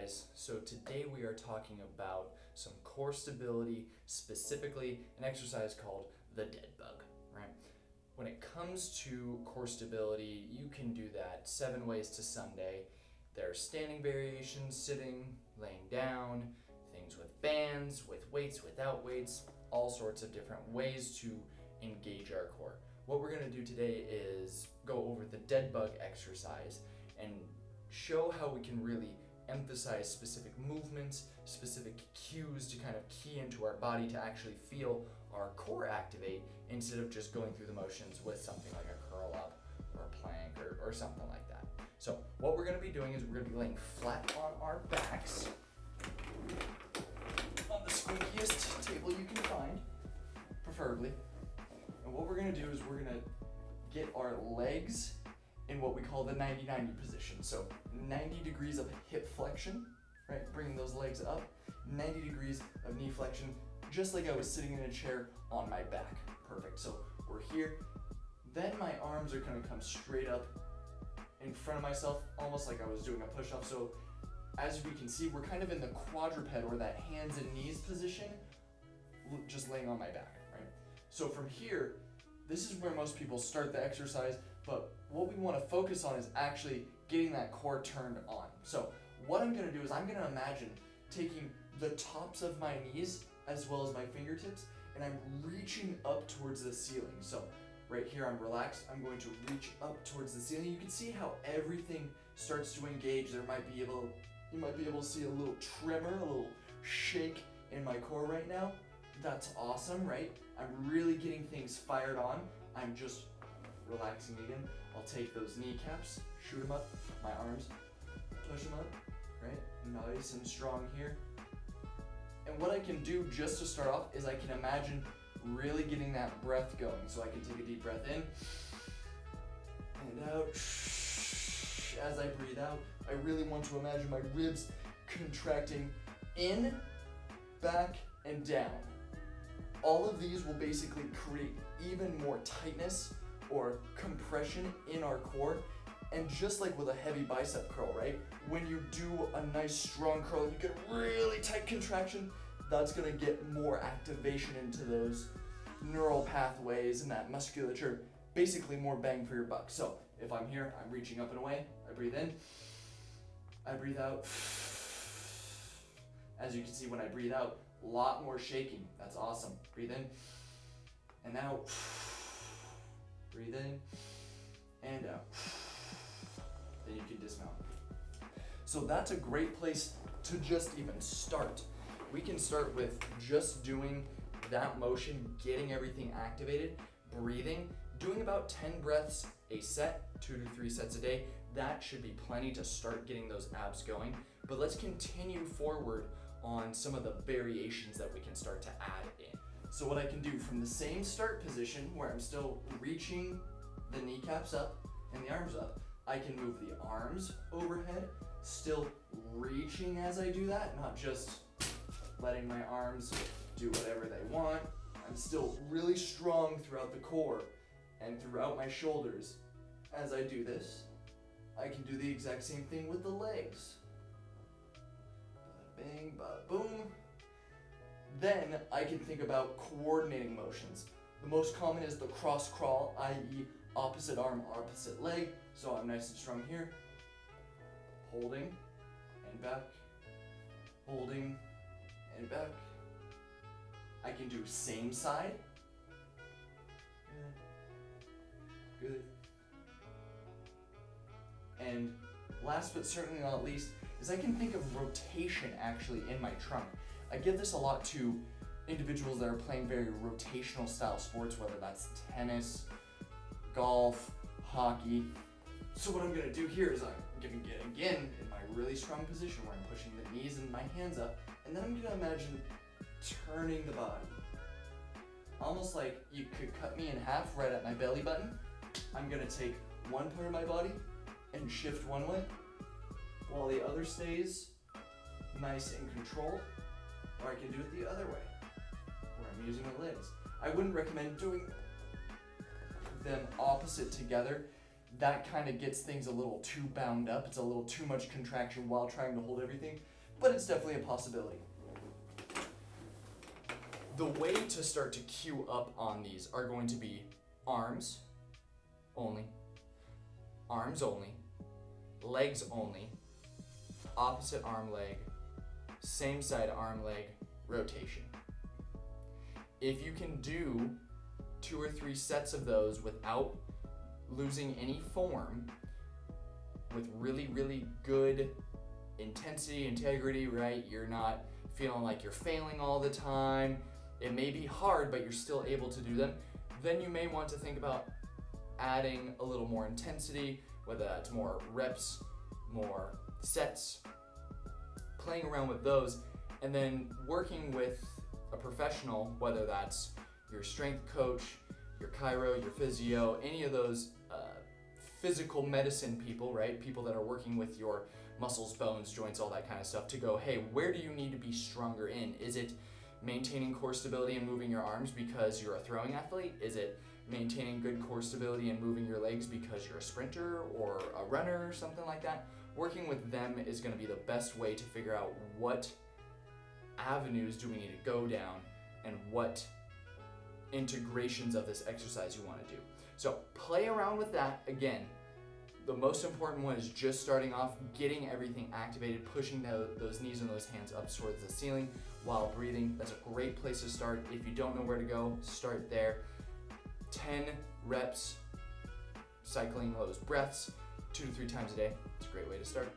guys. So today we are talking about some core stability, specifically an exercise called the dead bug, right? When it comes to core stability, you can do that 7 ways to Sunday. There are standing variations, sitting, laying down, things with bands, with weights, without weights, all sorts of different ways to engage our core. What we're going to do today is go over the dead bug exercise and show how we can really emphasize specific movements, specific cues to kind of key into our body to actually feel our core activate instead of just going through the motions with something like a curl up or a plank or something like that. So what we're going to be doing is we're going to be laying flat on our backs on the squeakiest table you can find, preferably. And what we're going to do is we're going to get our legs in what we call the 90-90 position. So 90 degrees of hip flexion, right? Bringing those legs up, 90 degrees of knee flexion, just like I was sitting in a chair on my back. Perfect. So we're here. Then my arms are gonna come straight up in front of myself, almost like I was doing a push-up. So as we can see, we're kind of in the quadruped or that hands and knees position, just laying on my back, right? So from here, this is where most people start the exercise, but what we want to focus on is actually getting that core turned on. So what I'm going to do is I'm going to imagine taking the tops of my knees as well as my fingertips, and I'm reaching up towards the ceiling. So right here I'm relaxed, I'm going to reach up towards the ceiling. You can see how everything starts to engage. You might be able to see a little tremor, a little shake in my core right now. That's awesome, right? I'm really getting things fired on. I'm just relaxing again. I'll take those kneecaps, shoot them up, my arms, push them up, right? Nice and strong here. And what I can do just to start off is I can imagine really getting that breath going. So I can take a deep breath in and out. As I breathe out, I really want to imagine my ribs contracting in, back, and down. All of these will basically create even more tightness or compression in our core. And just like with a heavy bicep curl, right? When you do a nice strong curl and you get a really tight contraction, that's gonna get more activation into those neural pathways and that musculature, basically more bang for your buck. So if I'm here, I'm reaching up and away, I breathe in, I breathe out. As you can see, when I breathe out, a lot more shaking. That's awesome. Breathe in and out. Breathe in and out. Then you can dismount. So that's a great place to just even start. We can start with just doing that motion, getting everything activated, breathing, doing about 10 breaths a set, 2 to 3 sets a day. That should be plenty to start getting those abs going. But let's continue forward on some of the variations that we can start to add in. So what I can do from the same start position where I'm still reaching the kneecaps up and the arms up, I can move the arms overhead, still reaching as I do that, not just letting my arms do whatever they want. I'm still really strong throughout the core and throughout my shoulders. As I do this, I can do the exact same thing with the legs. Bada bing, bada boom. Then I can think about coordinating motions. The most common is the cross crawl, i.e. opposite arm, opposite leg. So I'm nice and strong here. Holding and back. Holding and back. I can do same side. Good. And last but certainly not least is I can think of rotation actually in my trunk. I give this a lot to individuals that are playing very rotational style sports, whether that's tennis, golf, hockey. So what I'm gonna do here is I'm gonna get again in my really strong position where I'm pushing the knees and my hands up, and then I'm gonna imagine turning the body. Almost like you could cut me in half right at my belly button. I'm gonna take one part of my body and shift one way, while the other stays nice and controlled, or I can do it the other way, where I'm using my legs. I wouldn't recommend doing them opposite together. That kind of gets things a little too bound up. It's a little too much contraction while trying to hold everything. but it's definitely a possibility. The way to start to cue up on these are going to be arms only, legs only, opposite arm leg, same side arm leg, rotation. If you can do 2 or 3 sets of those without losing any form, with really, really good intensity, integrity, right? You're not feeling like you're failing all the time. It may be hard, but you're still able to do them. Then you may want to think about adding a little more intensity, whether that's more reps, more sets, playing around with those, and then working with a professional, whether that's your strength coach, your chiro, your physio, any of those physical medicine people, right? People that are working with your muscles, bones, joints, all that kind of stuff, to go, hey, where do you need to be stronger in? Is it maintaining core stability and moving your arms because you're a throwing athlete? Is it maintaining good core stability and moving your legs because you're a sprinter or a runner or something like that? Working with them is going to be the best way to figure out what avenues do we need to go down and what integrations of this exercise you want to do. So play around with that. Again, the most important one is just starting off, getting everything activated, pushing those knees and those hands up towards the ceiling while breathing. That's a great place to start. If you don't know where to go, start there. 10 reps, cycling those breaths 2 to 3 times a day. It's a great way to start.